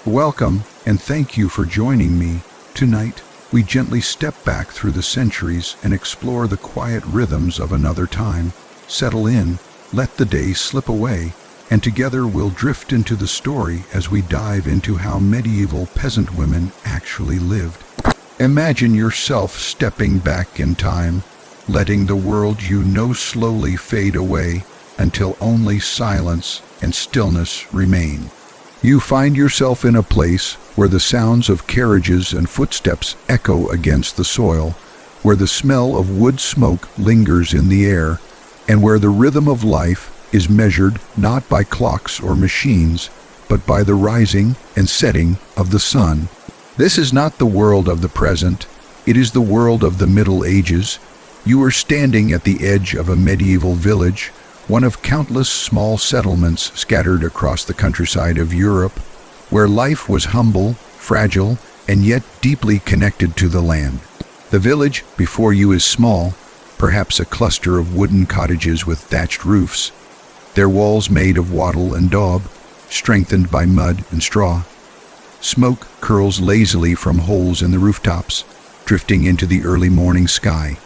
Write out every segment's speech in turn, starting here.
Welcome, and thank you for joining me. Tonight, we gently step back through the centuries and explore the quiet rhythms of another time. Settle in, let the day slip away, and together we'll drift into the story as we dive into how medieval peasant women actually lived. Imagine yourself stepping back in time, letting the world you know slowly fade away until only silence and stillness remain. You find yourself in a place where the sounds of carriages and footsteps echo against the soil, where the smell of wood smoke lingers in the air, and where the rhythm of life is measured not by clocks or machines, but by the rising and setting of the sun. This is not the world of the present, it is the world of the Middle Ages. You are standing at the edge of a medieval village, one of countless small settlements scattered across the countryside of Europe, where life was humble, fragile, and yet deeply connected to the land. The village before you is small, perhaps a cluster of wooden cottages with thatched roofs, their walls made of wattle and daub, strengthened by mud and straw. Smoke curls lazily from holes in the rooftops, drifting into the early morning sky.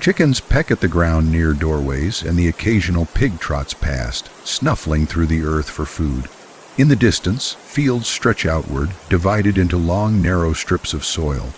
Chickens peck at the ground near doorways, and the occasional pig trots past, snuffling through the earth for food. In the distance, fields stretch outward, divided into long, narrow strips of soil.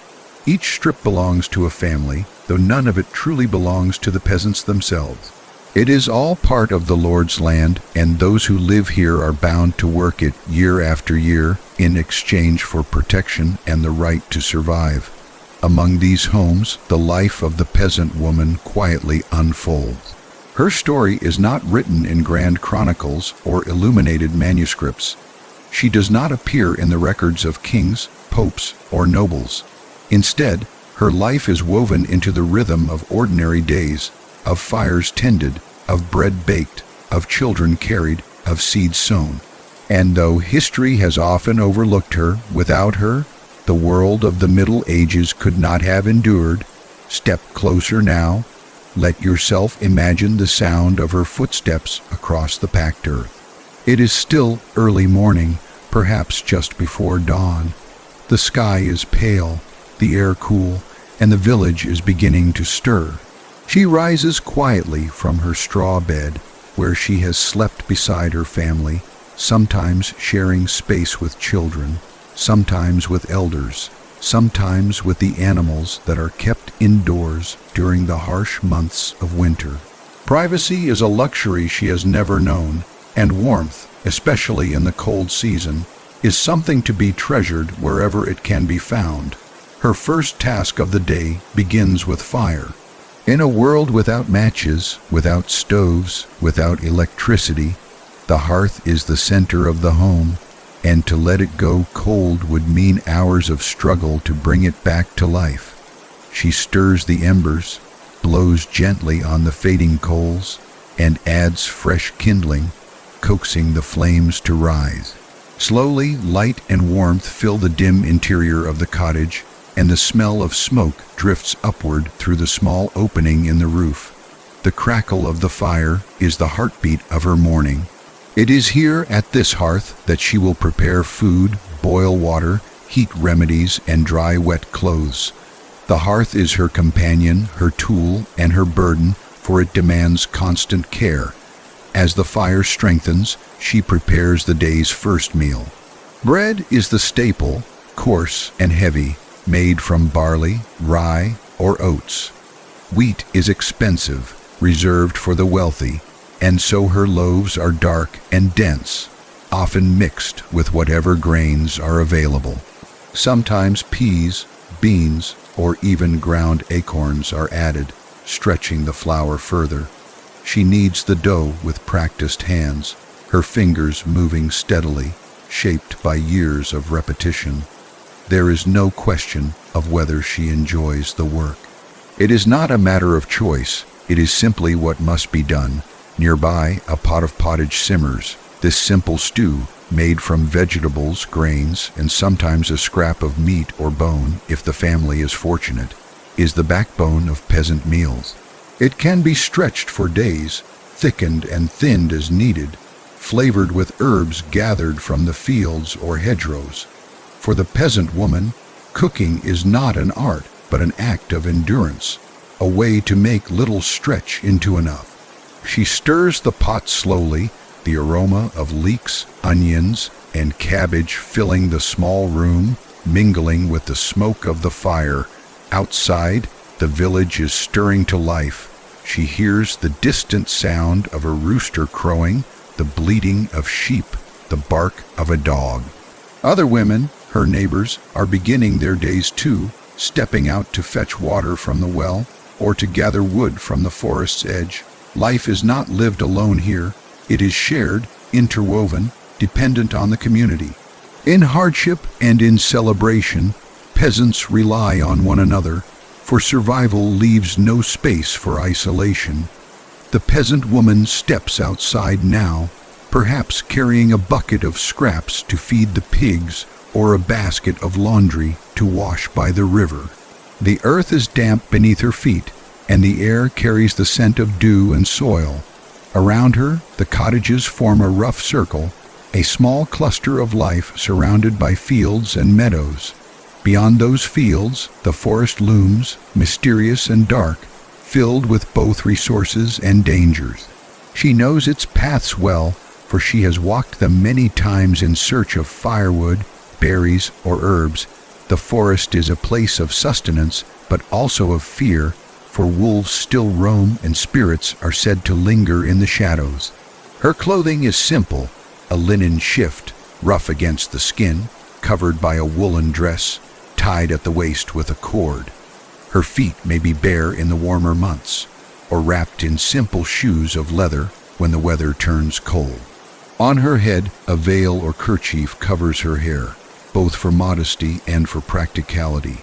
Each strip belongs to a family, though none of it truly belongs to the peasants themselves. It is all part of the Lord's land, and those who live here are bound to work it year after year in exchange for protection and the right to survive. Among these homes, the life of the peasant woman quietly unfolds. Her story is not written in grand chronicles or illuminated manuscripts. She does not appear in the records of kings, popes, or nobles. Instead, her life is woven into the rhythm of ordinary days, of fires tended, of bread baked, of children carried, of seeds sown. And though history has often overlooked her, without her, the world of the Middle Ages could not have endured. Step closer now. Let yourself imagine the sound of her footsteps across the packed earth. It is still early morning, perhaps just before dawn. The sky is pale, the air cool, and the village is beginning to stir. She rises quietly from her straw bed, where she has slept beside her family, sometimes sharing space with children, sometimes with elders, sometimes with the animals that are kept indoors during the harsh months of winter. Privacy is a luxury she has never known, and warmth, especially in the cold season, is something to be treasured wherever it can be found. Her first task of the day begins with fire. In a world without matches, without stoves, without electricity, the hearth is the center of the home, and to let it go cold would mean hours of struggle to bring it back to life. She stirs the embers, blows gently on the fading coals, and adds fresh kindling, coaxing the flames to rise. Slowly, light and warmth fill the dim interior of the cottage, and the smell of smoke drifts upward through the small opening in the roof. The crackle of the fire is the heartbeat of her morning. It is here at this hearth that she will prepare food, boil water, heat remedies, and dry wet clothes. The hearth is her companion, her tool, and her burden, for it demands constant care. As the fire strengthens, she prepares the day's first meal. Bread is the staple, coarse and heavy, made from barley, rye, or oats. Wheat is expensive, reserved for the wealthy, and so her loaves are dark and dense, often mixed with whatever grains are available. Sometimes peas, beans, or even ground acorns are added, stretching the flour further. She kneads the dough with practiced hands, her fingers moving steadily, shaped by years of repetition. There is no question of whether she enjoys the work. It is not a matter of choice, it is simply what must be done. Nearby, a pot of pottage simmers. This simple stew, made from vegetables, grains, and sometimes a scrap of meat or bone, if the family is fortunate, is the backbone of peasant meals. It can be stretched for days, thickened and thinned as needed, flavored with herbs gathered from the fields or hedgerows. For the peasant woman, cooking is not an art, but an act of endurance, a way to make little stretch into enough. She stirs the pot slowly, the aroma of leeks, onions, and cabbage filling the small room, mingling with the smoke of the fire. Outside, the village is stirring to life. She hears the distant sound of a rooster crowing, the bleating of sheep, the bark of a dog. Other women, her neighbors, are beginning their days too, stepping out to fetch water from the well or to gather wood from the forest's edge. Life is not lived alone here. It is shared, interwoven, dependent on the community. In hardship and in celebration, peasants rely on one another, for survival leaves no space for isolation. The peasant woman steps outside now, perhaps carrying a bucket of scraps to feed the pigs or a basket of laundry to wash by the river. The earth is damp beneath her feet, and the air carries the scent of dew and soil. Around her, the cottages form a rough circle, a small cluster of life surrounded by fields and meadows. Beyond those fields, the forest looms, mysterious and dark, filled with both resources and dangers. She knows its paths well, for she has walked them many times in search of firewood, berries, or herbs. The forest is a place of sustenance, but also of fear, for wolves still roam and spirits are said to linger in the shadows. Her clothing is simple, a linen shift, rough against the skin, covered by a woolen dress, tied at the waist with a cord. Her feet may be bare in the warmer months, or wrapped in simple shoes of leather when the weather turns cold. On her head, a veil or kerchief covers her hair, both for modesty and for practicality.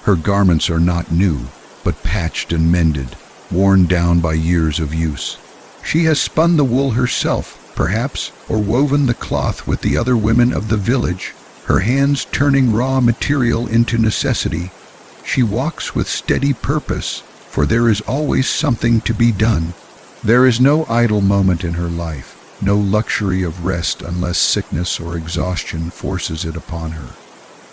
Her garments are not new, but patched and mended, worn down by years of use. She has spun the wool herself, perhaps, or woven the cloth with the other women of the village, her hands turning raw material into necessity. She walks with steady purpose, for there is always something to be done. There is no idle moment in her life, no luxury of rest unless sickness or exhaustion forces it upon her.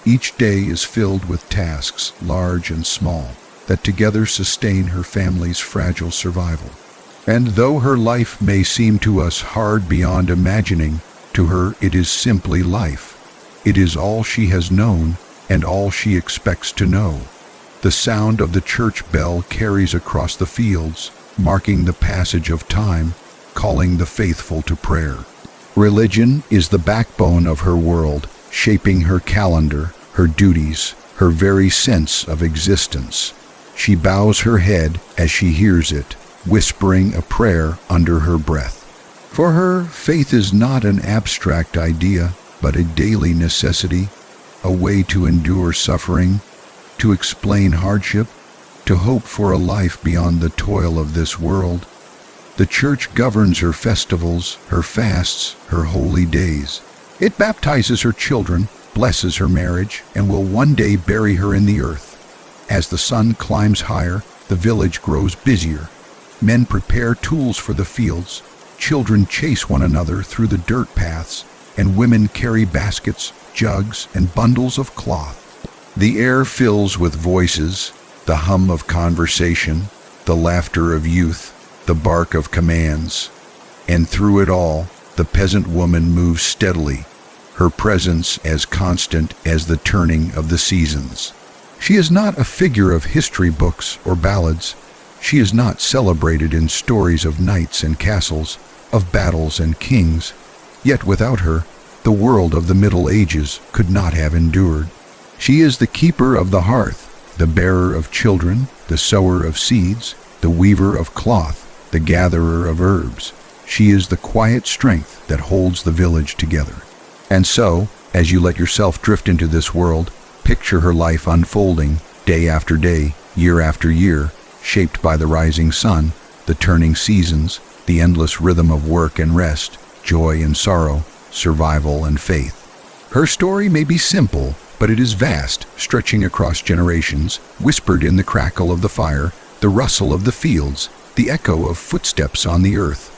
Each day is filled with tasks, large and small, that together sustain her family's fragile survival. And though her life may seem to us hard beyond imagining, to her it is simply life. It is all she has known and all she expects to know. The sound of the church bell carries across the fields, marking the passage of time, calling the faithful to prayer. Religion is the backbone of her world, shaping her calendar, her duties, her very sense of existence. She bows her head as she hears it, whispering a prayer under her breath. For her, faith is not an abstract idea, but a daily necessity, a way to endure suffering, to explain hardship, to hope for a life beyond the toil of this world. The church governs her festivals, her fasts, her holy days. It baptizes her children, blesses her marriage, and will one day bury her in the earth. As the sun climbs higher, the village grows busier. Men prepare tools for the fields, children chase one another through the dirt paths, and women carry baskets, jugs, and bundles of cloth. The air fills with voices, the hum of conversation, the laughter of youth, the bark of commands. And through it all, the peasant woman moves steadily, her presence as constant as the turning of the seasons. She is not a figure of history books or ballads. She is not celebrated in stories of knights and castles, of battles and kings. Yet without her, the world of the Middle Ages could not have endured. She is the keeper of the hearth, the bearer of children, the sower of seeds, the weaver of cloth, the gatherer of herbs. She is the quiet strength that holds the village together. And so, as you let yourself drift into this world, picture her life unfolding, day after day, year after year, shaped by the rising sun, the turning seasons, the endless rhythm of work and rest, joy and sorrow, survival and faith. Her story may be simple, but it is vast, stretching across generations, whispered in the crackle of the fire, the rustle of the fields, the echo of footsteps on the earth.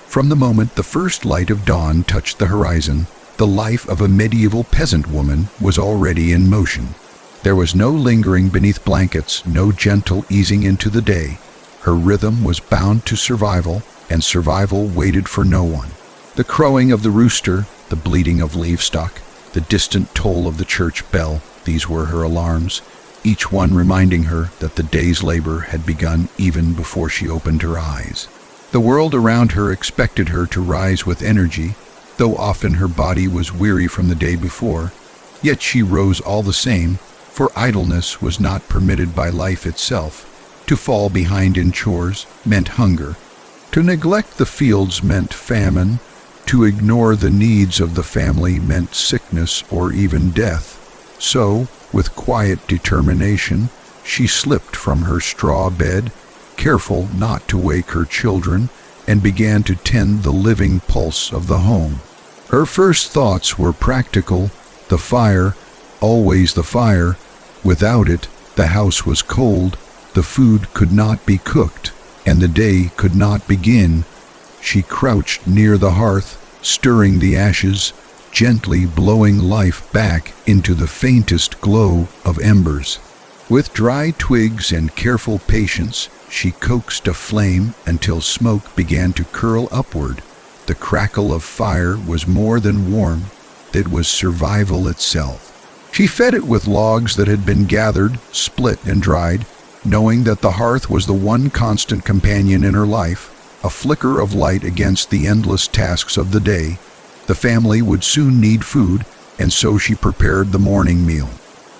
From the moment the first light of dawn touched the horizon, The life of a medieval peasant woman was already in motion. There was no lingering beneath blankets, no gentle easing into the day. Her rhythm was bound to survival, and survival waited for no one. The crowing of the rooster, the bleating of livestock, the distant toll of the church bell, these were her alarms, each one reminding her that the day's labor had begun even before she opened her eyes. The world around her expected her to rise with energy, though often her body was weary from the day before. Yet she rose all the same, for idleness was not permitted by life itself. To fall behind in chores meant hunger. To neglect the fields meant famine. To ignore the needs of the family meant sickness or even death. So, with quiet determination, she slipped from her straw bed, careful not to wake her children, and began to tend the living pulse of the home. Her first thoughts were practical. The fire, always the fire. Without it, the house was cold, the food could not be cooked, and the day could not begin. She crouched near the hearth, stirring the ashes, gently blowing life back into the faintest glow of embers. With dry twigs and careful patience, she coaxed a flame until smoke began to curl upward. The crackle of fire was more than warmth, it was survival itself. She fed it with logs that had been gathered, split, and dried, knowing that the hearth was the one constant companion in her life, a flicker of light against the endless tasks of the day. The family would soon need food, and so she prepared the morning meal.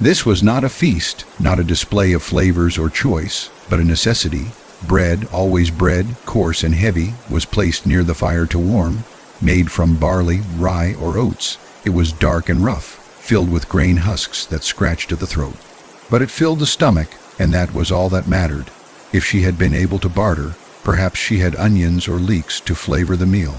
This was not a feast, not a display of flavors or choice, but a necessity. Bread, always bread, coarse and heavy, was placed near the fire to warm, made from barley, rye, or oats. It was dark and rough, filled with grain husks that scratched at the throat. But it filled the stomach, and that was all that mattered. If she had been able to barter, perhaps she had onions or leeks to flavor the meal.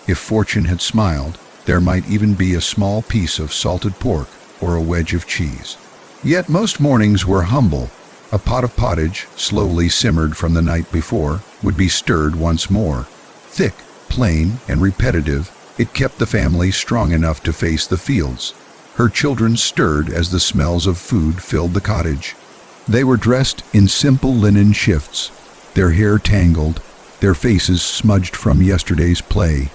If fortune had smiled, there might even be a small piece of salted pork or a wedge of cheese. Yet most mornings were humble. A pot of pottage, slowly simmered from the night before, would be stirred once more. Thick, plain, and repetitive, it kept the family strong enough to face the fields. Her children stirred as the smells of food filled the cottage. They were dressed in simple linen shifts, their hair tangled, their faces smudged from yesterday's play.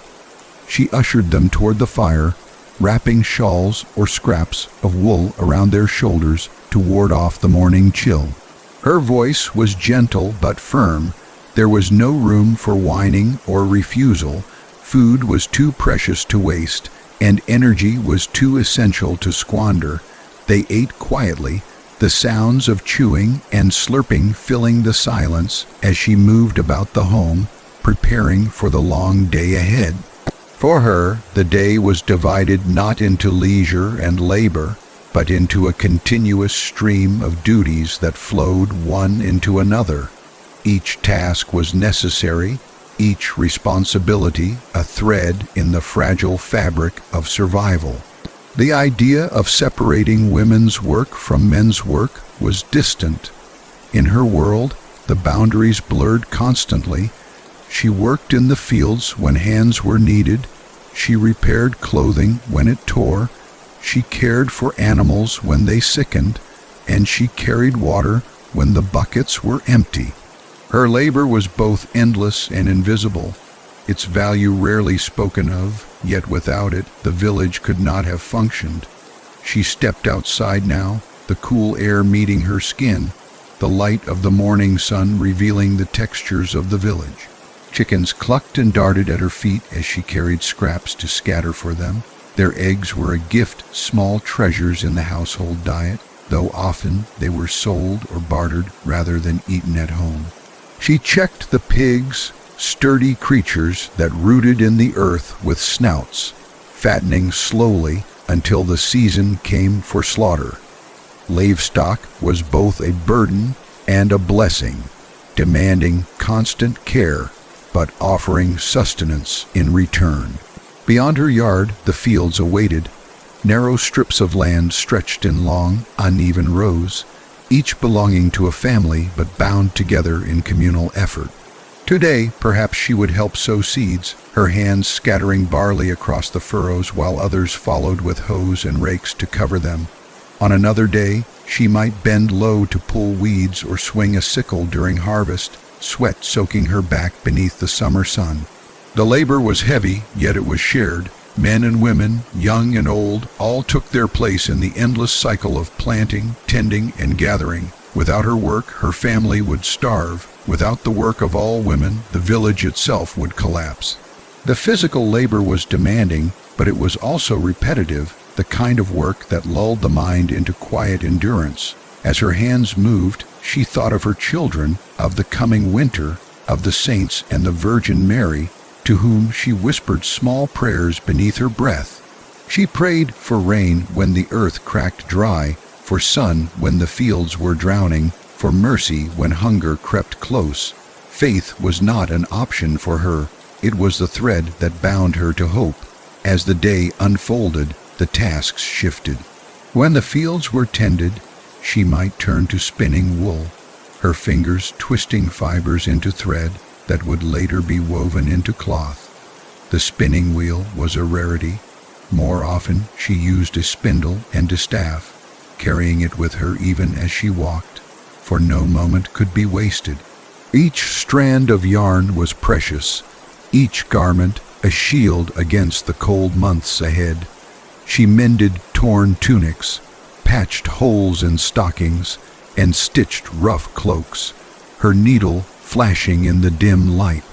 She ushered them toward the fire, wrapping shawls or scraps of wool around their shoulders to ward off the morning chill. Her voice was gentle but firm. There was no room for whining or refusal. Food was too precious to waste, and energy was too essential to squander. They ate quietly, the sounds of chewing and slurping filling the silence as she moved about the home, preparing for the long day ahead. For her, the day was divided not into leisure and labor, but into a continuous stream of duties that flowed one into another. Each task was necessary, each responsibility a thread in the fragile fabric of survival. The idea of separating women's work from men's work was distant. In her world, the boundaries blurred constantly. She worked in the fields when hands were needed. She repaired clothing when it tore. She cared for animals when they sickened, and she carried water when the buckets were empty. Her labor was both endless and invisible, its value rarely spoken of, yet without it the village could not have functioned. She stepped outside now, the cool air meeting her skin, the light of the morning sun revealing the textures of the village. Chickens clucked and darted at her feet as she carried scraps to scatter for them. Their eggs were a gift, small treasures in the household diet, though often they were sold or bartered rather than eaten at home. She checked the pigs, sturdy creatures that rooted in the earth with snouts, fattening slowly until the season came for slaughter. Livestock was both a burden and a blessing, demanding constant care, but offering sustenance in return. Beyond her yard, the fields awaited. Narrow strips of land stretched in long, uneven rows, each belonging to a family but bound together in communal effort. Today, perhaps she would help sow seeds, her hands scattering barley across the furrows while others followed with hoes and rakes to cover them. On another day, she might bend low to pull weeds or swing a sickle during harvest, sweat soaking her back beneath the summer sun. The labor was heavy, yet it was shared. Men and women, young and old, all took their place in the endless cycle of planting, tending, and gathering. Without her work, her family would starve. Without the work of all women, the village itself would collapse. The physical labor was demanding, but it was also repetitive, the kind of work that lulled the mind into quiet endurance. As her hands moved, she thought of her children, of the coming winter, of the saints and the Virgin Mary, to whom she whispered small prayers beneath her breath. She prayed for rain when the earth cracked dry, for sun when the fields were drowning, for mercy when hunger crept close. Faith was not an option for her, it was the thread that bound her to hope. As the day unfolded, the tasks shifted. When the fields were tended, she might turn to spinning wool, her fingers twisting fibers into thread that would later be woven into cloth. The spinning wheel was a rarity. More often, she used a spindle and a staff, carrying it with her even as she walked, for no moment could be wasted. Each strand of yarn was precious, each garment a shield against the cold months ahead. She mended torn tunics, patched holes in stockings, and stitched rough cloaks, her needle flashing in the dim light.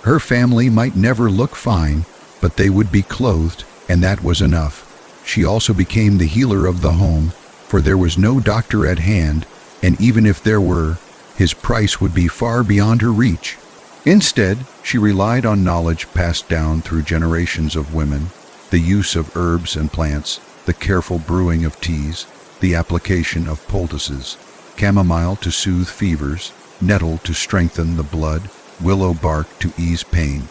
Her family might never look fine, but they would be clothed, and that was enough. She also became the healer of the home, for there was no doctor at hand, and even if there were, his price would be far beyond her reach. Instead, she relied on knowledge passed down through generations of women, the use of herbs and plants, the careful brewing of teas, the application of poultices, chamomile to soothe fevers, nettle to strengthen the blood, willow bark to ease pain.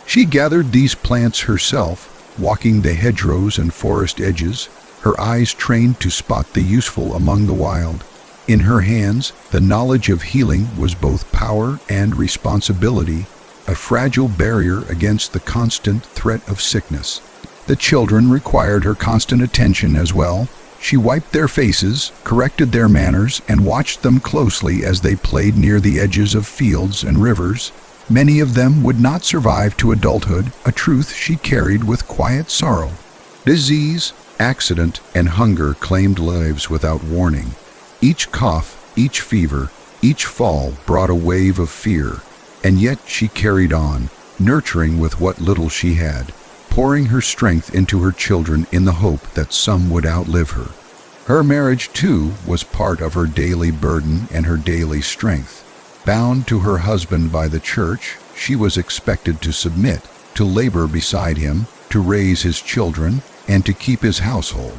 She gathered these plants herself, walking the hedgerows and forest edges, her eyes trained to spot the useful among the wild. In her hands, the knowledge of healing was both power and responsibility, a fragile barrier against the constant threat of sickness. The children required her constant attention as well. She wiped their faces, corrected their manners, and watched them closely as they played near the edges of fields and rivers. Many of them would not survive to adulthood, a truth she carried with quiet sorrow. Disease, accident, and hunger claimed lives without warning. Each cough, each fever, each fall brought a wave of fear, and yet she carried on, nurturing with what little she had, pouring her strength into her children in the hope that some would outlive her. Her marriage, too, was part of her daily burden and her daily strength. Bound to her husband by the church, she was expected to submit, to labor beside him, to raise his children, and to keep his household.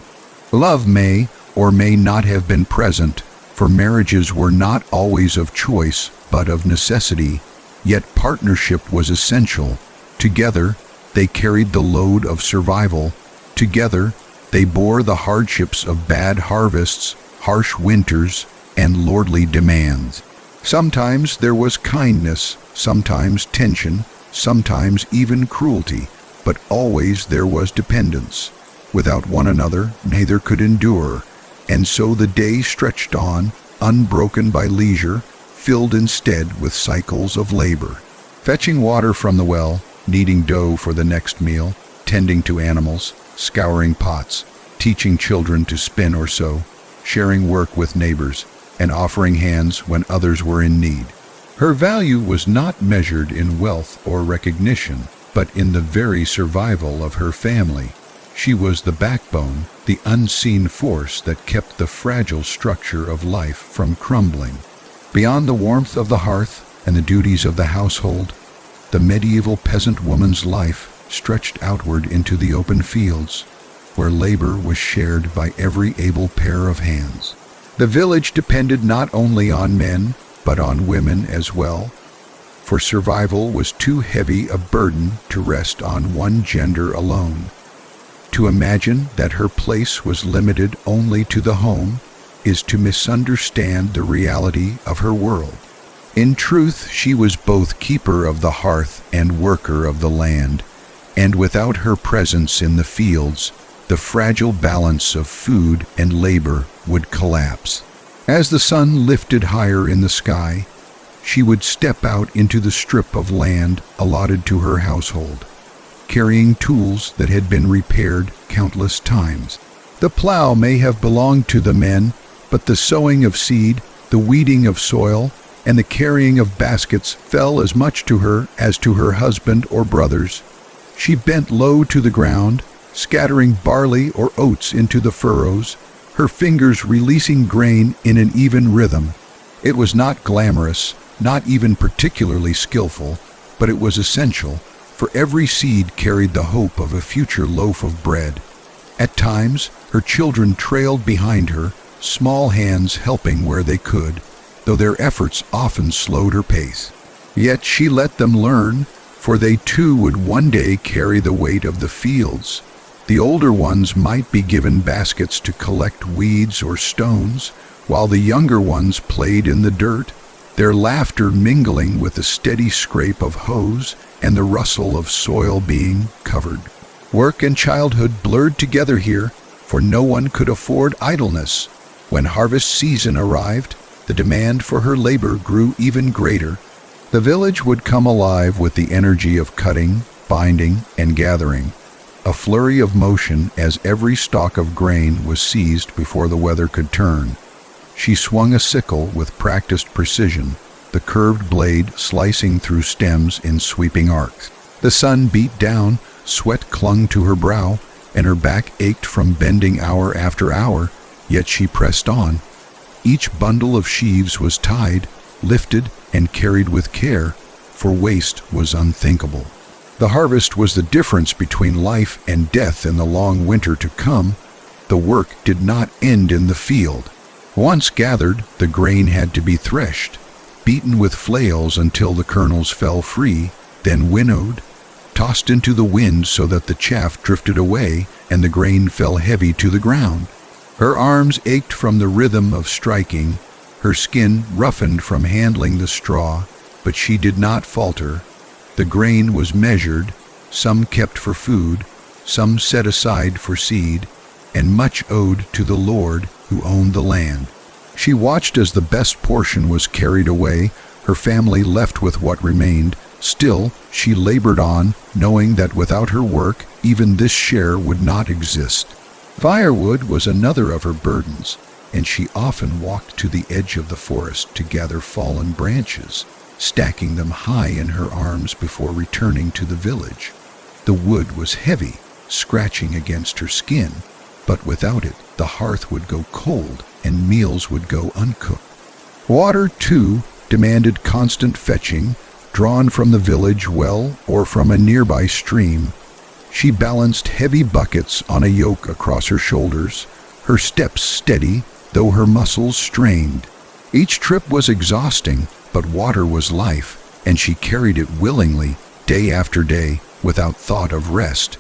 Love may or may not have been present, for marriages were not always of choice, but of necessity. Yet partnership was essential. Together, they carried the load of survival. Together, they bore the hardships of bad harvests, harsh winters, and lordly demands. Sometimes there was kindness, sometimes tension, sometimes even cruelty, but always there was dependence. Without one another, neither could endure, and so the day stretched on, unbroken by leisure, filled instead with cycles of labor. Fetching water from the well, kneading dough for the next meal, tending to animals, scouring pots, teaching children to spin or sew, sharing work with neighbors, and offering hands when others were in need. Her value was not measured in wealth or recognition, but in the very survival of her family. She was the backbone, the unseen force that kept the fragile structure of life from crumbling. Beyond the warmth of the hearth and the duties of the household, the medieval peasant woman's life stretched outward into the open fields, where labor was shared by every able pair of hands. The village depended not only on men, but on women as well, for survival was too heavy a burden to rest on one gender alone. To imagine that her place was limited only to the home is to misunderstand the reality of her world. In truth, she was both keeper of the hearth and worker of the land, and without her presence in the fields, the fragile balance of food and labor would collapse. As the sun lifted higher in the sky, she would step out into the strip of land allotted to her household, carrying tools that had been repaired countless times. The plow may have belonged to the men, but the sowing of seed, the weeding of soil, and the carrying of baskets fell as much to her as to her husband or brothers. She bent low to the ground, scattering barley or oats into the furrows, her fingers releasing grain in an even rhythm. It was not glamorous, not even particularly skillful, but it was essential, for every seed carried the hope of a future loaf of bread. At times, her children trailed behind her, small hands helping where they could, though their efforts often slowed her pace. Yet she let them learn, for they too would one day carry the weight of the fields. The older ones might be given baskets to collect weeds or stones, while the younger ones played in the dirt, their laughter mingling with the steady scrape of hoes and the rustle of soil being covered. Work and childhood blurred together here, for no one could afford idleness. When harvest season arrived, the demand for her labor grew even greater. The village would come alive with the energy of cutting, binding, and gathering, a flurry of motion as every stalk of grain was seized before the weather could turn. She swung a sickle with practiced precision, the curved blade slicing through stems in sweeping arcs. The sun beat down, sweat clung to her brow, and her back ached from bending hour after hour, yet she pressed on. Each bundle of sheaves was tied, lifted, and carried with care, for waste was unthinkable. The harvest was the difference between life and death in the long winter to come. The work did not end in the field. Once gathered, the grain had to be threshed, beaten with flails until the kernels fell free, then winnowed, tossed into the wind so that the chaff drifted away and the grain fell heavy to the ground. Her arms ached from the rhythm of striking, her skin roughened from handling the straw, but she did not falter. The grain was measured, some kept for food, some set aside for seed, and much owed to the Lord who owned the land. She watched as the best portion was carried away, her family left with what remained. Still, she labored on, knowing that without her work, even this share would not exist. Firewood was another of her burdens, and she often walked to the edge of the forest to gather fallen branches, stacking them high in her arms before returning to the village. The wood was heavy, scratching against her skin, but without it, the hearth would go cold and meals would go uncooked. Water, too, demanded constant fetching, drawn from the village well or from a nearby stream. She balanced heavy buckets on a yoke across her shoulders, her steps steady, though her muscles strained. Each trip was exhausting, but water was life, and she carried it willingly, day after day, without thought of rest.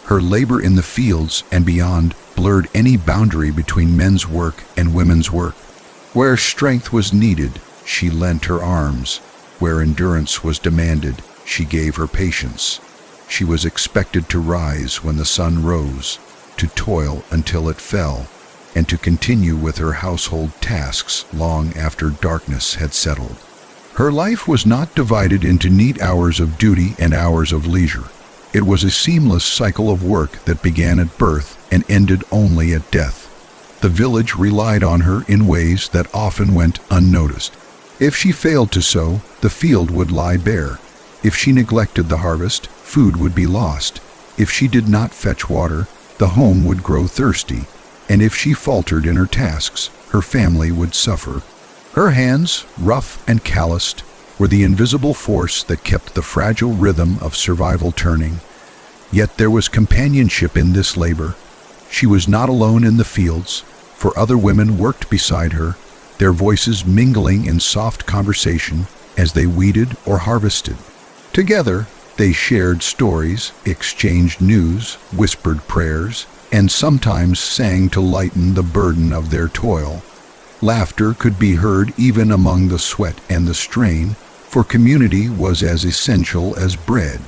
Her labor in the fields and beyond blurred any boundary between men's work and women's work. Where strength was needed, she lent her arms. Where endurance was demanded, she gave her patience. She was expected to rise when the sun rose, to toil until it fell, and to continue with her household tasks long after darkness had settled. Her life was not divided into neat hours of duty and hours of leisure. It was a seamless cycle of work that began at birth and ended only at death. The village relied on her in ways that often went unnoticed. If she failed to sow, the field would lie bare. If she neglected the harvest, food would be lost. If she did not fetch water, the home would grow thirsty. And if she faltered in her tasks, her family would suffer. Her hands, rough and calloused, were the invisible force that kept the fragile rhythm of survival turning. Yet there was companionship in this labor. She was not alone in the fields, for other women worked beside her, their voices mingling in soft conversation as they weeded or harvested. Together, they shared stories, exchanged news, whispered prayers, and sometimes sang to lighten the burden of their toil. Laughter could be heard even among the sweat and the strain, for community was as essential as bread.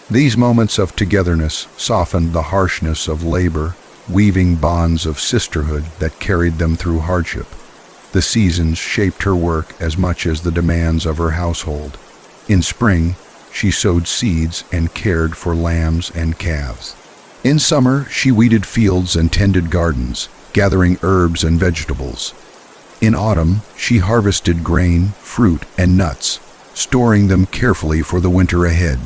These moments of togetherness softened the harshness of labor, weaving bonds of sisterhood that carried them through hardship. The seasons shaped her work as much as the demands of her household. In spring, she sowed seeds and cared for lambs and calves. In summer, she weeded fields and tended gardens, gathering herbs and vegetables. In autumn, she harvested grain, fruit, and nuts, storing them carefully for the winter ahead.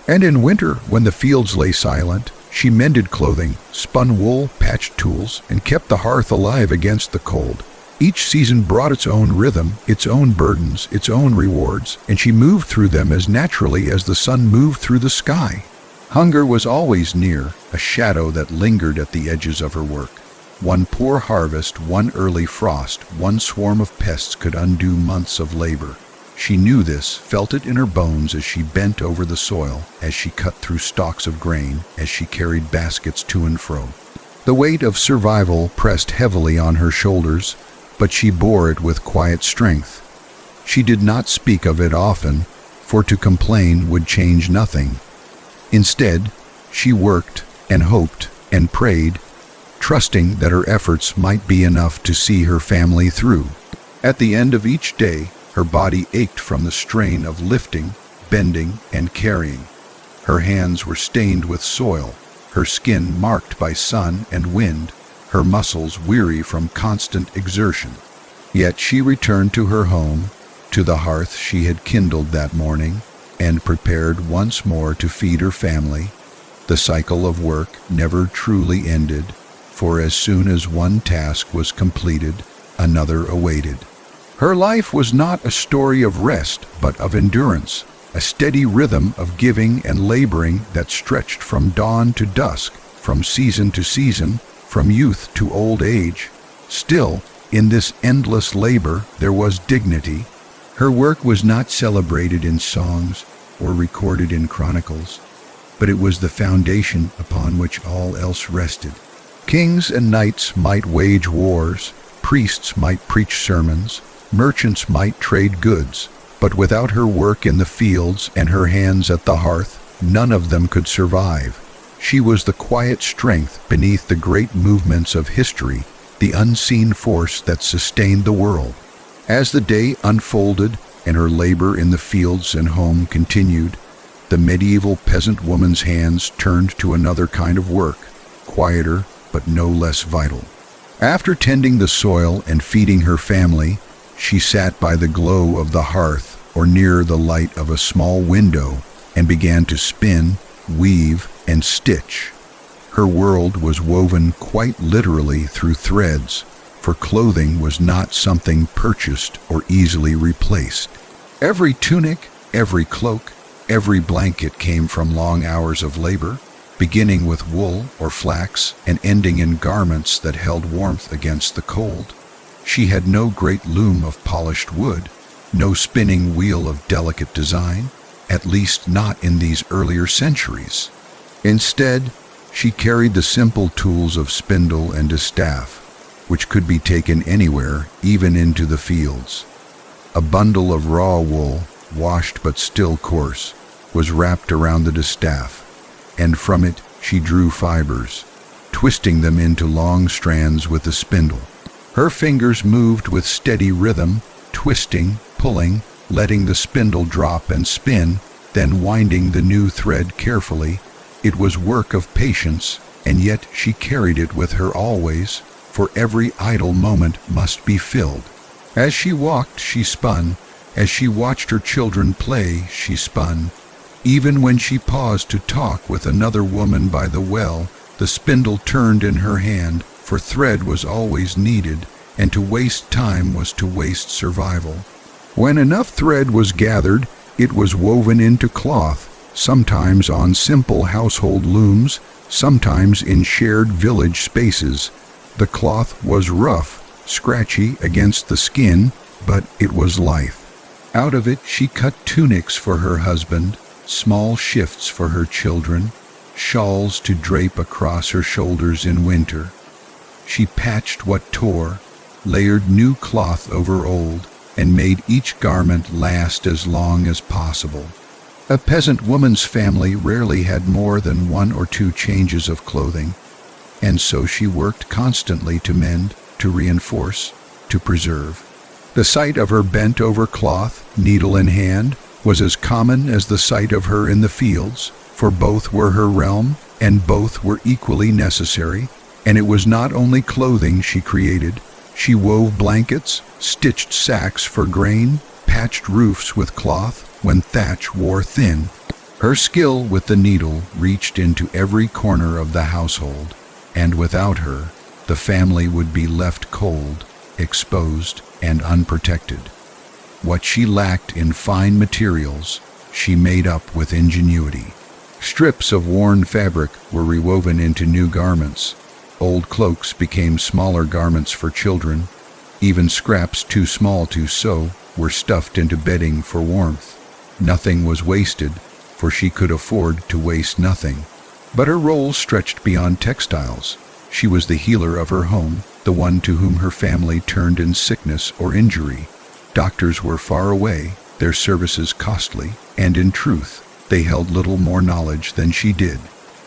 And in winter, when the fields lay silent, she mended clothing, spun wool, patched tools, and kept the hearth alive against the cold. Each season brought its own rhythm, its own burdens, its own rewards, and she moved through them as naturally as the sun moved through the sky. Hunger was always near, a shadow that lingered at the edges of her work. One poor harvest, one early frost, one swarm of pests could undo months of labor. She knew this, felt it in her bones as she bent over the soil, as she cut through stalks of grain, as she carried baskets to and fro. The weight of survival pressed heavily on her shoulders, but she bore it with quiet strength. She did not speak of it often, for to complain would change nothing. Instead, she worked and hoped and prayed, trusting that her efforts might be enough to see her family through. At the end of each day, her body ached from the strain of lifting, bending, and carrying. Her hands were stained with soil, her skin marked by sun and wind, her muscles weary from constant exertion. Yet she returned to her home, to the hearth she had kindled that morning, and prepared once more to feed her family. The cycle of work never truly ended, for as soon as one task was completed, another awaited. Her life was not a story of rest, but of endurance, a steady rhythm of giving and laboring that stretched from dawn to dusk, from season to season, from youth to old age. Still, in this endless labor, there was dignity. Her work was not celebrated in songs or recorded in chronicles, but it was the foundation upon which all else rested. Kings and knights might wage wars, priests might preach sermons, merchants might trade goods, but without her work in the fields and her hands at the hearth, none of them could survive. She was the quiet strength beneath the great movements of history, the unseen force that sustained the world. As the day unfolded and her labor in the fields and home continued, the medieval peasant woman's hands turned to another kind of work, quieter but no less vital. After tending the soil and feeding her family, she sat by the glow of the hearth or near the light of a small window and began to spin, weave, and stitch. Her world was woven quite literally through threads, for clothing was not something purchased or easily replaced. Every tunic, every cloak, every blanket came from long hours of labor, beginning with wool or flax and ending in garments that held warmth against the cold. She had no great loom of polished wood, no spinning wheel of delicate design, at least not in these earlier centuries. Instead, she carried the simple tools of spindle and distaff, which could be taken anywhere, even into the fields. A bundle of raw wool, washed but still coarse, was wrapped around the distaff, and from it she drew fibers, twisting them into long strands with the spindle. Her fingers moved with steady rhythm, twisting, pulling, letting the spindle drop and spin, then winding the new thread carefully. It was work of patience, and yet she carried it with her always, for every idle moment must be filled. As she walked, she spun. As she watched her children play, she spun. Even when she paused to talk with another woman by the well, the spindle turned in her hand, for thread was always needed, and to waste time was to waste survival. When enough thread was gathered, it was woven into cloth, sometimes on simple household looms, sometimes in shared village spaces. The cloth was rough, scratchy against the skin, but it was life. Out of it she cut tunics for her husband, small shifts for her children, shawls to drape across her shoulders in winter. She patched what tore, layered new cloth over old, and made each garment last as long as possible. A peasant woman's family rarely had more than 1 or 2 changes of clothing, and so she worked constantly to mend, to reinforce, to preserve. The sight of her bent over cloth, needle in hand, was as common as the sight of her in the fields, for both were her realm, and both were equally necessary. And it was not only clothing she created. She wove blankets, stitched sacks for grain, patched roofs with cloth when thatch wore thin. Her skill with the needle reached into every corner of the household, and without her, the family would be left cold, exposed, and unprotected. What she lacked in fine materials, she made up with ingenuity. Strips of worn fabric were rewoven into new garments. Old cloaks became smaller garments for children. Even scraps too small to sew were stuffed into bedding for warmth. Nothing was wasted, for she could afford to waste nothing. But her role stretched beyond textiles. She was the healer of her home, the one to whom her family turned in sickness or injury. Doctors were far away, their services costly, and in truth, they held little more knowledge than she did.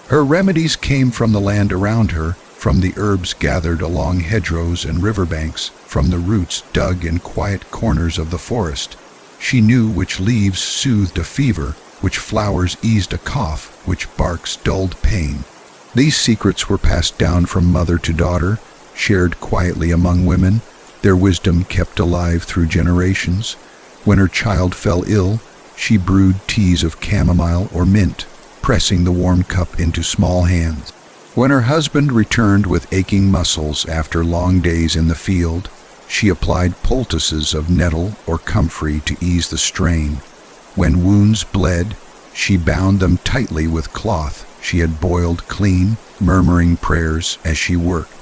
Her remedies came from the land around her, from the herbs gathered along hedgerows and riverbanks, from the roots dug in quiet corners of the forest. She knew which leaves soothed a fever, which flowers eased a cough, which barks dulled pain. These secrets were passed down from mother to daughter, shared quietly among women, their wisdom kept alive through generations. When her child fell ill, she brewed teas of chamomile or mint, pressing the warm cup into small hands. When her husband returned with aching muscles after long days in the field, she applied poultices of nettle or comfrey to ease the strain. When wounds bled, she bound them tightly with cloth she had boiled clean, murmuring prayers as she worked.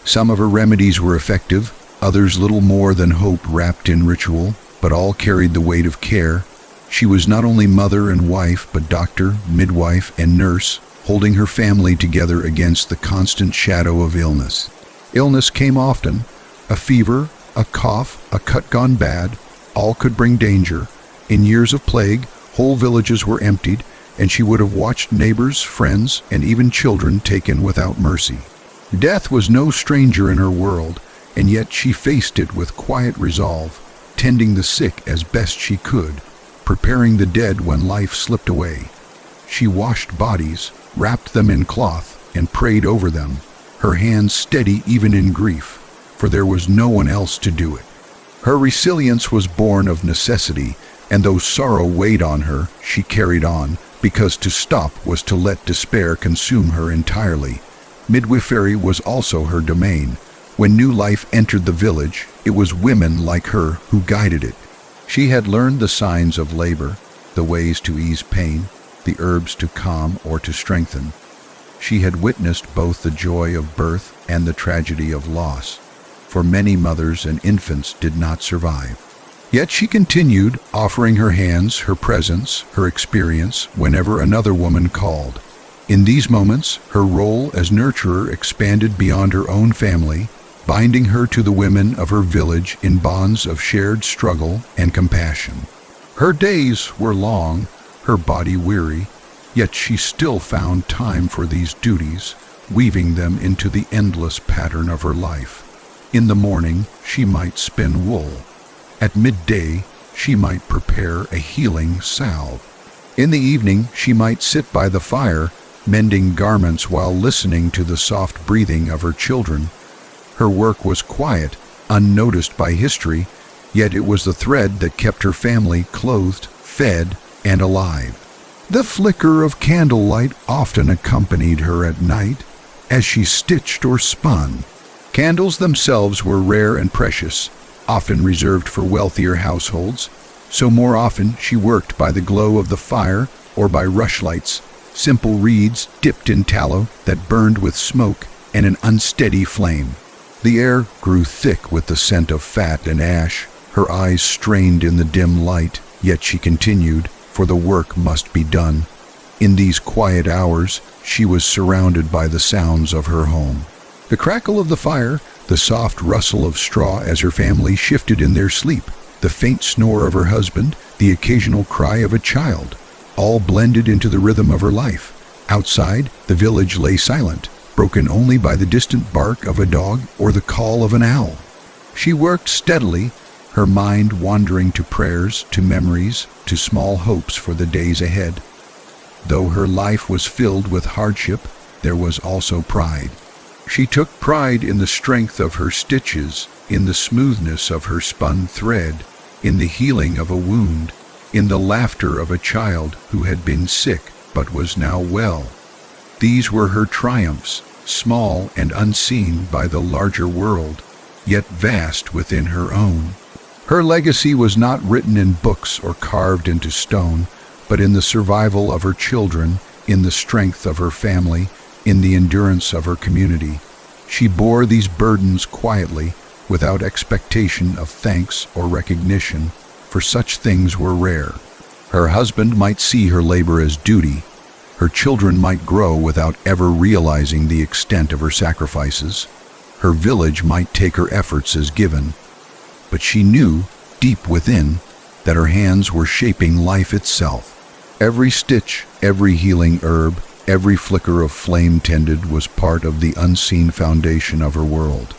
Some of her remedies were effective, others little more than hope wrapped in ritual, but all carried the weight of care. She was not only mother and wife, but doctor, midwife, and nurse, holding her family together against the constant shadow of illness. Illness came often. A fever, a cough, a cut gone bad, all could bring danger. In years of plague, whole villages were emptied, and she would have watched neighbors, friends, and even children taken without mercy. Death was no stranger in her world, and yet she faced it with quiet resolve, tending the sick as best she could, preparing the dead when life slipped away. She washed bodies, wrapped them in cloth, and prayed over them, her hands steady even in grief, for there was no one else to do it. Her resilience was born of necessity, and though sorrow weighed on her, she carried on, because to stop was to let despair consume her entirely. Midwifery was also her domain. When new life entered the village, it was women like her who guided it. She had learned the signs of labor, the ways to ease pain, the herbs to calm or to strengthen. She had witnessed both the joy of birth and the tragedy of loss, for many mothers and infants did not survive. Yet she continued, offering her hands, her presence, her experience, whenever another woman called. In these moments, her role as nurturer expanded beyond her own family, binding her to the women of her village in bonds of shared struggle and compassion. Her days were long, her body weary, yet she still found time for these duties, weaving them into the endless pattern of her life. In the morning, she might spin wool. At midday, she might prepare a healing salve. In the evening, she might sit by the fire, mending garments while listening to the soft breathing of her children. Her work was quiet, unnoticed by history, yet it was the thread that kept her family clothed, fed, and alive. The flicker of candlelight often accompanied her at night as she stitched or spun. Candles themselves were rare and precious, often reserved for wealthier households, so more often she worked by the glow of the fire or by rushlights, simple reeds dipped in tallow that burned with smoke and an unsteady flame. The air grew thick with the scent of fat and ash. Her eyes strained in the dim light, yet she continued, for the work must be done. In these quiet hours, she was surrounded by the sounds of her home. The crackle of the fire, the soft rustle of straw as her family shifted in their sleep, the faint snore of her husband, the occasional cry of a child, all blended into the rhythm of her life. Outside, the village lay silent, broken only by the distant bark of a dog or the call of an owl. She worked steadily, her mind wandering to prayers, to memories, to small hopes for the days ahead. Though her life was filled with hardship, there was also pride. She took pride in the strength of her stitches, in the smoothness of her spun thread, in the healing of a wound, in the laughter of a child who had been sick but was now well. These were her triumphs, small and unseen by the larger world, yet vast within her own. Her legacy was not written in books or carved into stone, but in the survival of her children, in the strength of her family, in the endurance of her community. She bore these burdens quietly, without expectation of thanks or recognition, for such things were rare. Her husband might see her labor as duty. Her children might grow without ever realizing the extent of her sacrifices. Her village might take her efforts as given. But she knew, deep within, that her hands were shaping life itself. Every stitch, every healing herb, every flicker of flame tended was part of the unseen foundation of her world.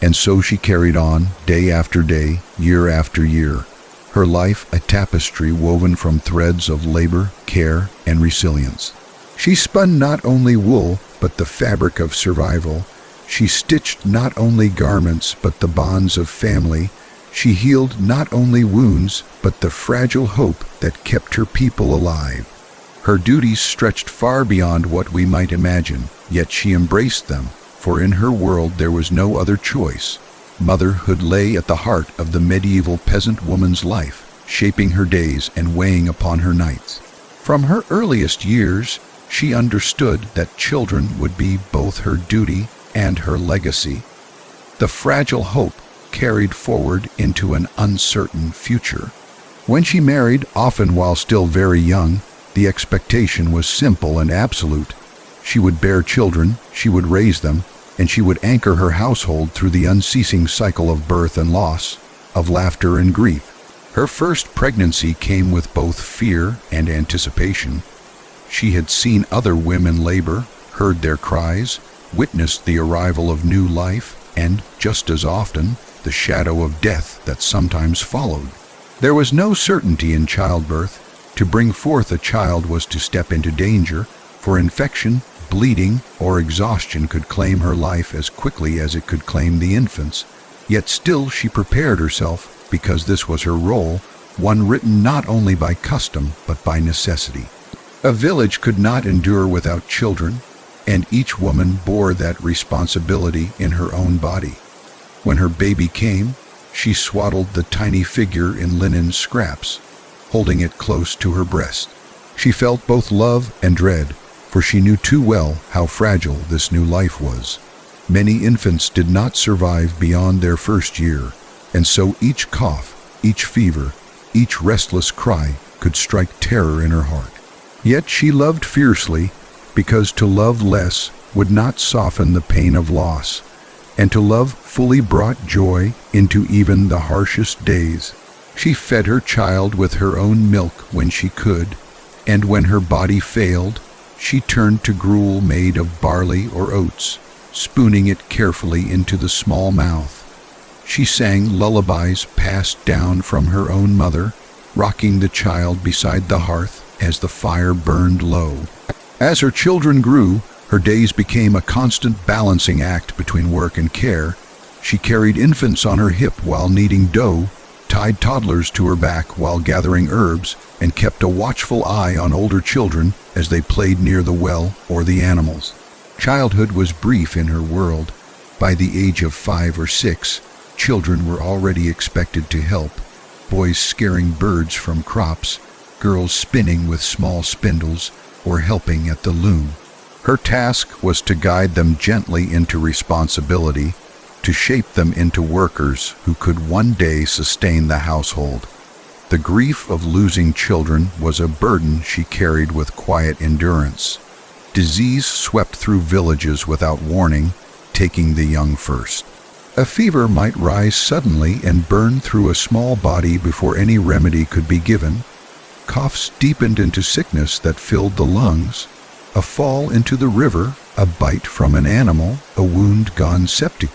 And so she carried on, day after day, year after year, her life a tapestry woven from threads of labor, care, and resilience. She spun not only wool, but the fabric of survival. She stitched not only garments, but the bonds of family. She healed not only wounds, but the fragile hope that kept her people alive. Her duties stretched far beyond what we might imagine, yet she embraced them, for in her world there was no other choice. Motherhood lay at the heart of the medieval peasant woman's life, shaping her days and weighing upon her nights. From her earliest years, she understood that children would be both her duty and her legacy. The fragile hope carried forward into an uncertain future. When she married, often while still very young, the expectation was simple and absolute. She would bear children, she would raise them, and she would anchor her household through the unceasing cycle of birth and loss, of laughter and grief. Her first pregnancy came with both fear and anticipation. She had seen other women labor, heard their cries, witnessed the arrival of new life, and, just as often, the shadow of death that sometimes followed. There was no certainty in childbirth. To bring forth a child was to step into danger, for infection, bleeding, or exhaustion could claim her life as quickly as it could claim the infant's. Yet still she prepared herself, because this was her role, one written not only by custom but by necessity. A village could not endure without children, and each woman bore that responsibility in her own body. When her baby came, she swaddled the tiny figure in linen scraps, holding it close to her breast. She felt both love and dread, for she knew too well how fragile this new life was. Many infants did not survive beyond their first year, and so each cough, each fever, each restless cry could strike terror in her heart. Yet she loved fiercely, because to love less would not soften the pain of loss, and to love fully brought joy into even the harshest days. She fed her child with her own milk when she could, and when her body failed, she turned to gruel made of barley or oats, spooning it carefully into the small mouth. She sang lullabies passed down from her own mother, rocking the child beside the hearth as the fire burned low. As her children grew, her days became a constant balancing act between work and care. She carried infants on her hip while kneading dough, tied toddlers to her back while gathering herbs, and kept a watchful eye on older children as they played near the well or the animals. Childhood was brief in her world. By the age of 5 or 6, children were already expected to help, boys scaring birds from crops, girls spinning with small spindles, or helping at the loom. Her task was to guide them gently into responsibility, to shape them into workers who could one day sustain the household. The grief of losing children was a burden she carried with quiet endurance. Disease swept through villages without warning, taking the young first. A fever might rise suddenly and burn through a small body before any remedy could be given. Coughs deepened into sickness that filled the lungs. A fall into the river, a bite from an animal, a wound gone septic.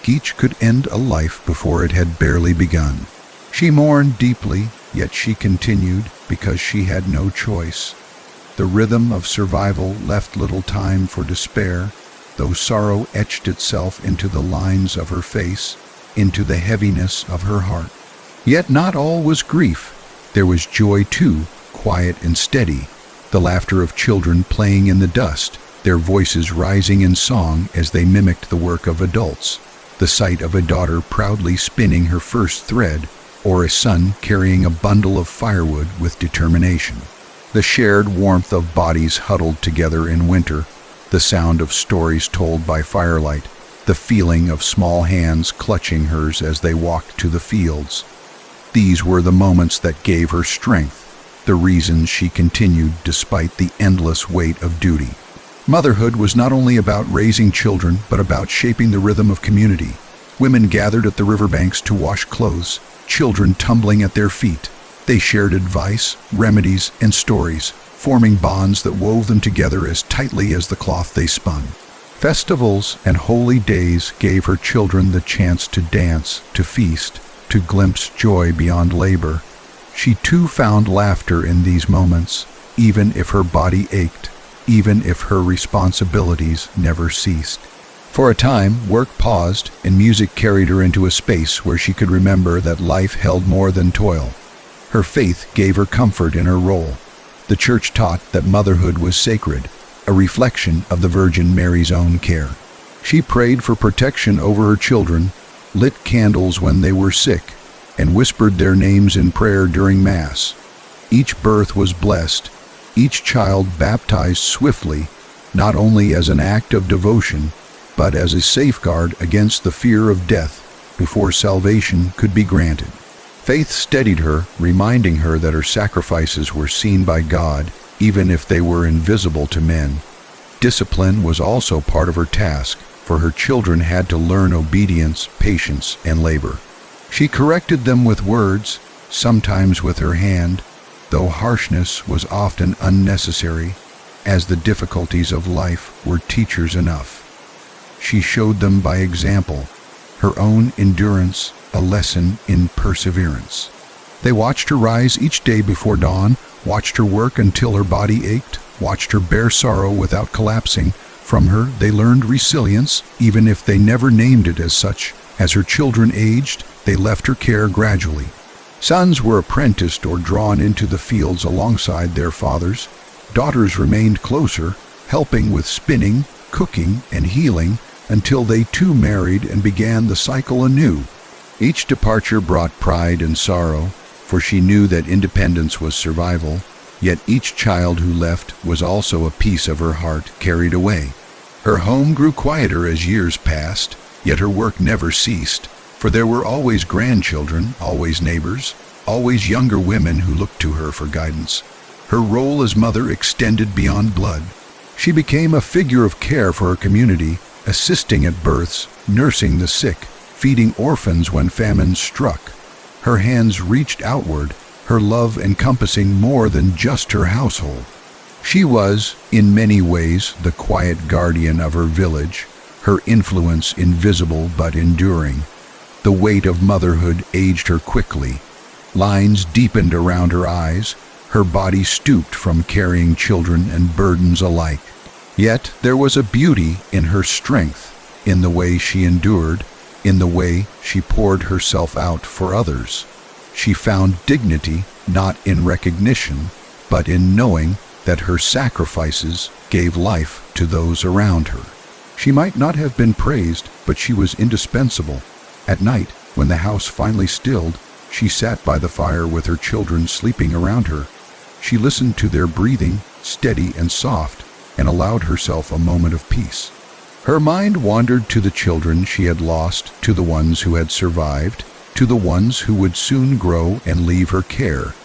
Each could end a life before it had barely begun. She mourned deeply, yet she continued because she had no choice. The rhythm of survival left little time for despair, though sorrow etched itself into the lines of her face, into the heaviness of her heart. Yet not all was grief. There was joy too, quiet and steady, the laughter of children playing in the dust, their voices rising in song as they mimicked the work of adults, the sight of a daughter proudly spinning her first thread, or a son carrying a bundle of firewood with determination. The shared warmth of bodies huddled together in winter, the sound of stories told by firelight, the feeling of small hands clutching hers as they walked to the fields. These were the moments that gave her strength, the reasons she continued despite the endless weight of duty. Motherhood was not only about raising children, but about shaping the rhythm of community. Women gathered at the riverbanks to wash clothes, children tumbling at their feet. They shared advice, remedies, and stories, forming bonds that wove them together as tightly as the cloth they spun. Festivals and holy days gave her children the chance to dance, to feast, to glimpse joy beyond labor. She too found laughter in these moments, even if her body ached, even if her responsibilities never ceased. For a time, work paused, and music carried her into a space where she could remember that life held more than toil. Her faith gave her comfort in her role. The church taught that motherhood was sacred, a reflection of the Virgin Mary's own care. She prayed for protection over her children, lit candles when they were sick, and whispered their names in prayer during Mass. Each birth was blessed, each child baptized swiftly, not only as an act of devotion, but as a safeguard against the fear of death before salvation could be granted. Faith steadied her, reminding her that her sacrifices were seen by God, even if they were invisible to men. Discipline was also part of her task, for her children had to learn obedience, patience, and labor. She corrected them with words, sometimes with her hand, though harshness was often unnecessary, as the difficulties of life were teachers enough. She showed them by example, her own endurance, a lesson in perseverance. They watched her rise each day before dawn, watched her work until her body ached, watched her bear sorrow without collapsing. From her they learned resilience, even if they never named it as such. As her children aged, they left her care gradually. Sons were apprenticed or drawn into the fields alongside their fathers. Daughters remained closer, helping with spinning, cooking, and healing, until they too married and began the cycle anew. Each departure brought pride and sorrow, for she knew that independence was survival, yet each child who left was also a piece of her heart carried away. Her home grew quieter as years passed, yet her work never ceased, for there were always grandchildren, always neighbors, always younger women who looked to her for guidance. Her role as mother extended beyond blood. She became a figure of care for her community, assisting at births, nursing the sick, feeding orphans when famine struck. Her hands reached outward, her love encompassing more than just her household. She was, in many ways, the quiet guardian of her village, her influence invisible but enduring. The weight of motherhood aged her quickly. Lines deepened around her eyes, her body stooped from carrying children and burdens alike. Yet there was a beauty in her strength, in the way she endured, in the way she poured herself out for others. She found dignity not in recognition, but in knowing that her sacrifices gave life to those around her. She might not have been praised, but she was indispensable. At night, when the house finally stilled, she sat by the fire with her children sleeping around her. She listened to their breathing, steady and soft, and allowed herself a moment of peace. Her mind wandered to the children she had lost, to the ones who had survived, to the ones who would soon grow and leave her care.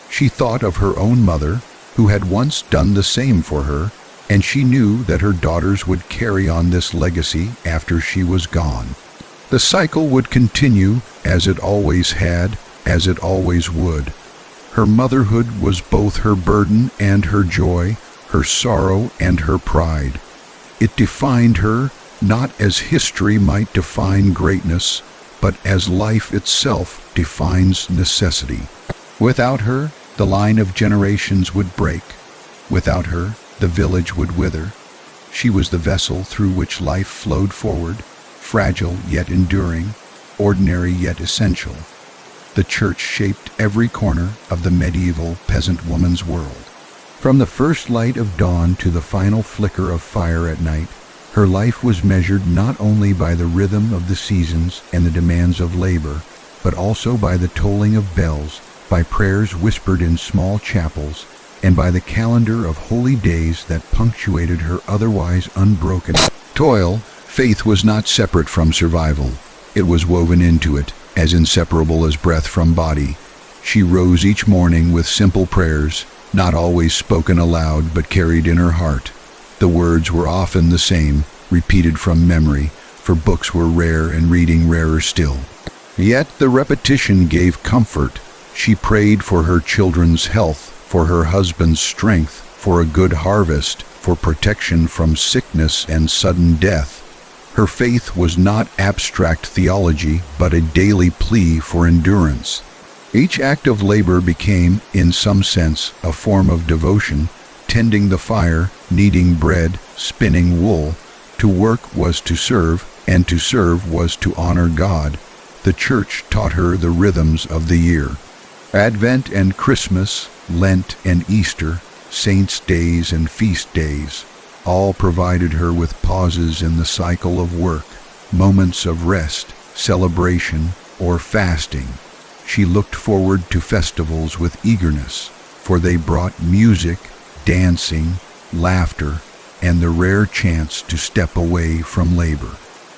She thought of her own mother, who had once done the same for her, and she knew that her daughters would carry on this legacy after she was gone. The cycle would continue, as it always had, as it always would. Her motherhood was both her burden and her joy, her sorrow and her pride. It defined her, not as history might define greatness, but as life itself defines necessity. Without her, the line of generations would break. Without her, the village would wither. She was the vessel through which life flowed forward, fragile yet enduring, ordinary yet essential. The church shaped every corner of the medieval peasant woman's world. From the first light of dawn to the final flicker of fire at night, her life was measured not only by the rhythm of the seasons and the demands of labor, but also by the tolling of bells, by prayers whispered in small chapels, and by the calendar of holy days that punctuated her otherwise unbroken toil. Faith was not separate from survival. It was woven into it, as inseparable as breath from body. She rose each morning with simple prayers, not always spoken aloud but carried in her heart. The words were often the same, repeated from memory, for books were rare and reading rarer still. Yet the repetition gave comfort. She prayed for her children's health, for her husband's strength, for a good harvest, for protection from sickness and sudden death. Her faith was not abstract theology, but a daily plea for endurance. Each act of labor became, in some sense, a form of devotion, tending the fire, kneading bread, spinning wool. To work was to serve, and to serve was to honor God. The church taught her the rhythms of the year. Advent and Christmas, Lent and Easter, saints' days and feast days, all provided her with pauses in the cycle of work, moments of rest, celebration, or fasting. She looked forward to festivals with eagerness, for they brought music, dancing, laughter, and the rare chance to step away from labor.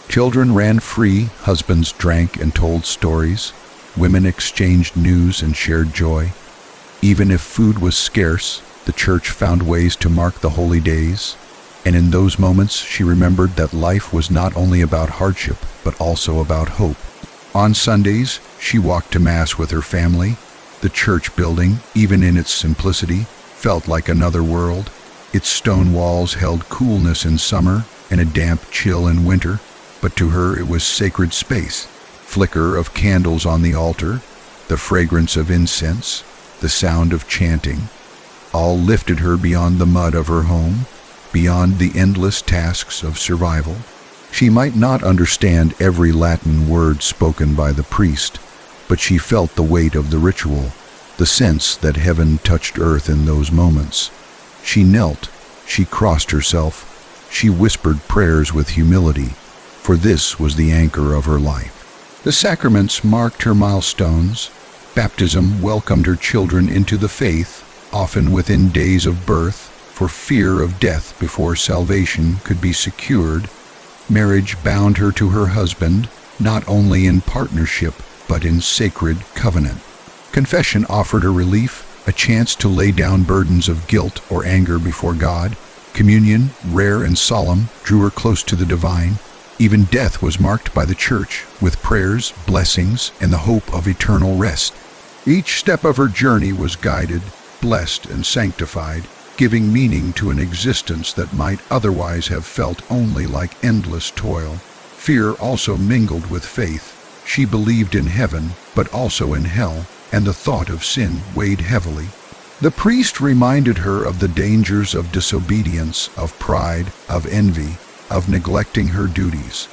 Children ran free, husbands drank and told stories, women exchanged news and shared joy. Even if food was scarce, the church found ways to mark the holy days, and in those moments she remembered that life was not only about hardship, but also about hope. On Sundays, she walked to Mass with her family. The church building, even in its simplicity, felt like another world. Its stone walls held coolness in summer and a damp chill in winter, but to her it was sacred space. Flicker of candles on the altar, the fragrance of incense, the sound of chanting, all lifted her beyond the mud of her home, beyond the endless tasks of survival. She might not understand every Latin word spoken by the priest, but she felt the weight of the ritual, the sense that heaven touched earth in those moments. She knelt, she crossed herself, she whispered prayers with humility, for this was the anchor of her life. The sacraments marked her milestones. Baptism welcomed her children into the faith, often within days of birth, for fear of death before salvation could be secured. Marriage bound her to her husband, not only in partnership, but in sacred covenant. Confession offered her relief, a chance to lay down burdens of guilt or anger before God. Communion, rare and solemn, drew her close to the divine. Even death was marked by the church, with prayers, blessings, and the hope of eternal rest. Each step of her journey was guided, blessed, and sanctified, giving meaning to an existence that might otherwise have felt only like endless toil. Fear also mingled with faith. She believed in heaven, but also in hell, and the thought of sin weighed heavily. The priest reminded her of the dangers of disobedience, of pride, of envy, of neglecting her duties.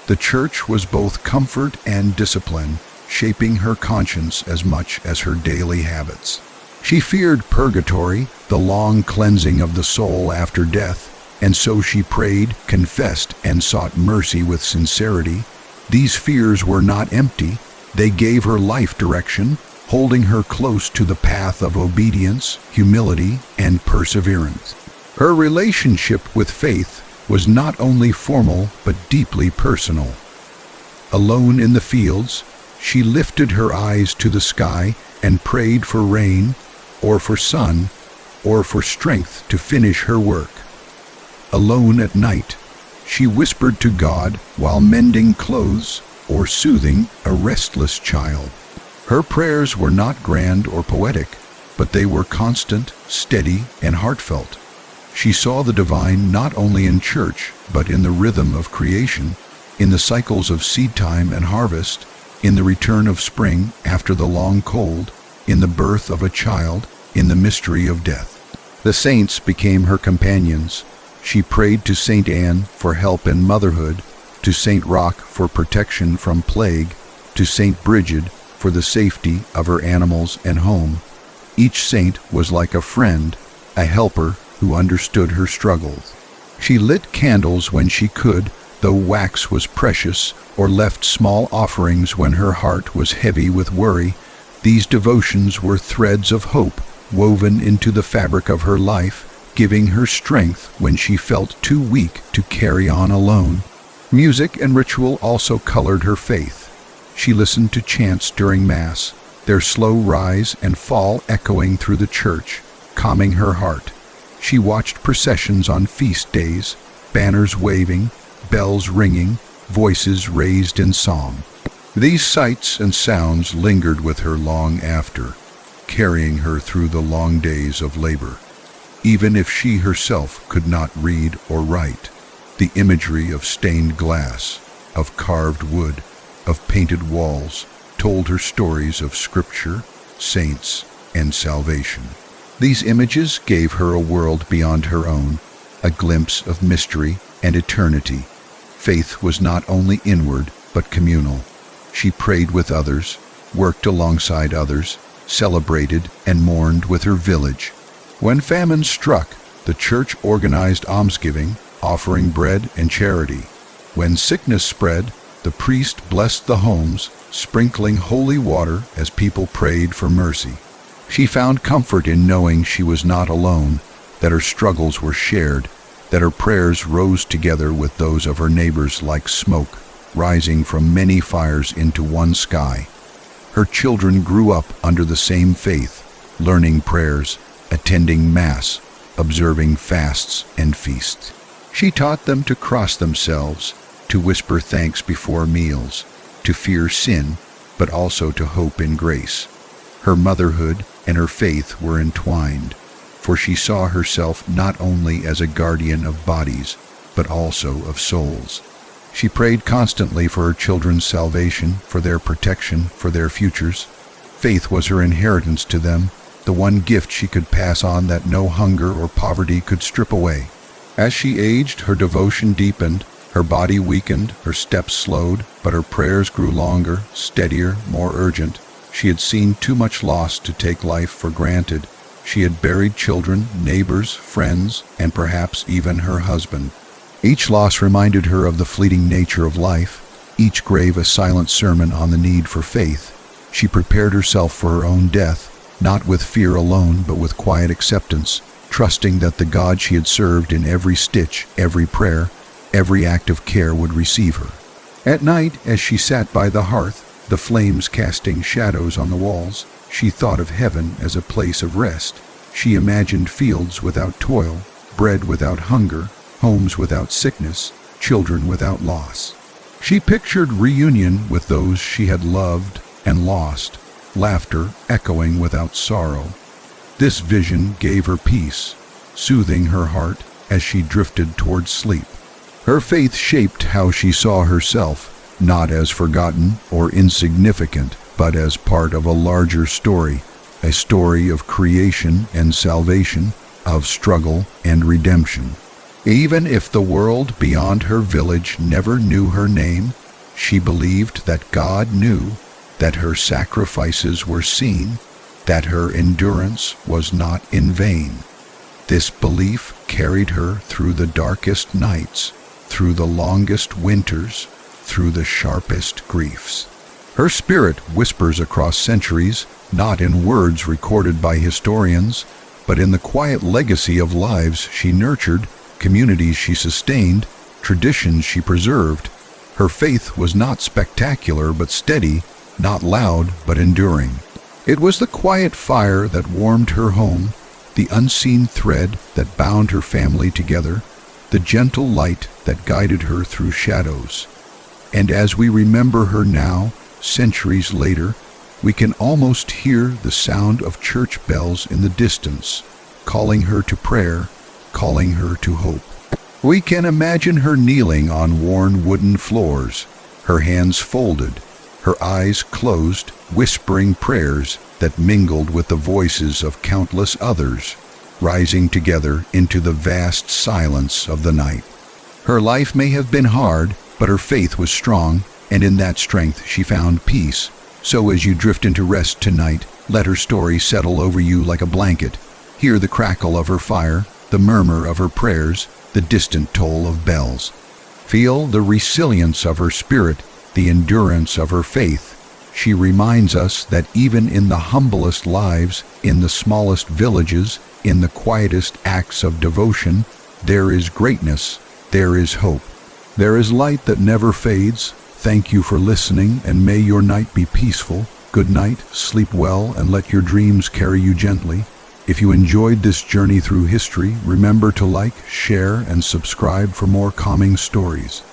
The church was both comfort and discipline, shaping her conscience as much as her daily habits. She feared purgatory, the long cleansing of the soul after death, and so she prayed, confessed, and sought mercy with sincerity. These fears were not empty. They gave her life direction, holding her close to the path of obedience, humility, and perseverance. Her relationship with faith was not only formal but deeply personal. Alone in the fields, she lifted her eyes to the sky and prayed for rain, or for sun, or for strength to finish her work. Alone at night, she whispered to God while mending clothes, or soothing a restless child. Her prayers were not grand or poetic, but they were constant, steady, and heartfelt. She saw the divine not only in church, but in the rhythm of creation, in the cycles of seed time and harvest, in the return of spring after the long cold, in the birth of a child, in the mystery of death. The saints became her companions. She prayed to Saint Anne for help in motherhood, to Saint Roch for protection from plague, to Saint Bridget for the safety of her animals and home. Each saint was like a friend, a helper who understood her struggles. She lit candles when she could, though wax was precious, or left small offerings when her heart was heavy with worry. These devotions were threads of hope woven into the fabric of her life, giving her strength when she felt too weak to carry on alone. Music and ritual also colored her faith. She listened to chants during Mass, their slow rise and fall echoing through the church, calming her heart. She watched processions on feast days, banners waving, bells ringing, voices raised in song. These sights and sounds lingered with her long after, carrying her through the long days of labor. Even if she herself could not read or write, the imagery of stained glass, of carved wood, of painted walls told her stories of scripture, saints, and salvation. These images gave her a world beyond her own, a glimpse of mystery and eternity. Faith was not only inward, but communal. She prayed with others, worked alongside others, celebrated and mourned with her village. When famine struck, the church organized almsgiving, offering bread and charity. When sickness spread, the priest blessed the homes, sprinkling holy water as people prayed for mercy. She found comfort in knowing she was not alone, that her struggles were shared, that her prayers rose together with those of her neighbors like smoke, rising from many fires into one sky. Her children grew up under the same faith, learning prayers, attending Mass, observing fasts and feasts. She taught them to cross themselves, to whisper thanks before meals, to fear sin, but also to hope in grace. Her motherhood and her faith were entwined, for she saw herself not only as a guardian of bodies, but also of souls. She prayed constantly for her children's salvation, for their protection, for their futures. Faith was her inheritance to them, the one gift she could pass on that no hunger or poverty could strip away. As she aged, her devotion deepened, her body weakened, her steps slowed, but her prayers grew longer, steadier, more urgent. She had seen too much loss to take life for granted. She had buried children, neighbors, friends, and perhaps even her husband. Each loss reminded her of the fleeting nature of life, each grave a silent sermon on the need for faith. She prepared herself for her own death, not with fear alone, but with quiet acceptance, trusting that the God she had served in every stitch, every prayer, every act of care would receive her. At night, as she sat by the hearth, the flames casting shadows on the walls, she thought of heaven as a place of rest. She imagined fields without toil, bread without hunger, homes without sickness, children without loss. She pictured reunion with those she had loved and lost, laughter echoing without sorrow. This vision gave her peace, soothing her heart as she drifted towards sleep. Her faith shaped how she saw herself, not as forgotten or insignificant, but as part of a larger story, a story of creation and salvation, of struggle and redemption. Even if the world beyond her village never knew her name, she believed that God knew, that her sacrifices were seen, that her endurance was not in vain. This belief carried her through the darkest nights, through the longest winters, through the sharpest griefs. Her spirit whispers across centuries, not in words recorded by historians, but in the quiet legacy of lives she nurtured, communities she sustained, traditions she preserved. Her faith was not spectacular but steady, not loud but enduring. It was the quiet fire that warmed her home, the unseen thread that bound her family together, the gentle light that guided her through shadows. And as we remember her now, centuries later, we can almost hear the sound of church bells in the distance, calling her to prayer, calling her to hope. We can imagine her kneeling on worn wooden floors, her hands folded, her eyes closed, whispering prayers that mingled with the voices of countless others, rising together into the vast silence of the night. Her life may have been hard, but her faith was strong, and in that strength she found peace. So as you drift into rest tonight, let her story settle over you like a blanket. Hear the crackle of her fire, the murmur of her prayers, the distant toll of bells. Feel the resilience of her spirit, the endurance of her faith. She reminds us that even in the humblest lives, in the smallest villages, in the quietest acts of devotion, there is greatness, there is hope. There is light that never fades. Thank you for listening, and may your night be peaceful. Good night, sleep well, and let your dreams carry you gently. If you enjoyed this journey through history, remember to like, share, and subscribe for more calming stories.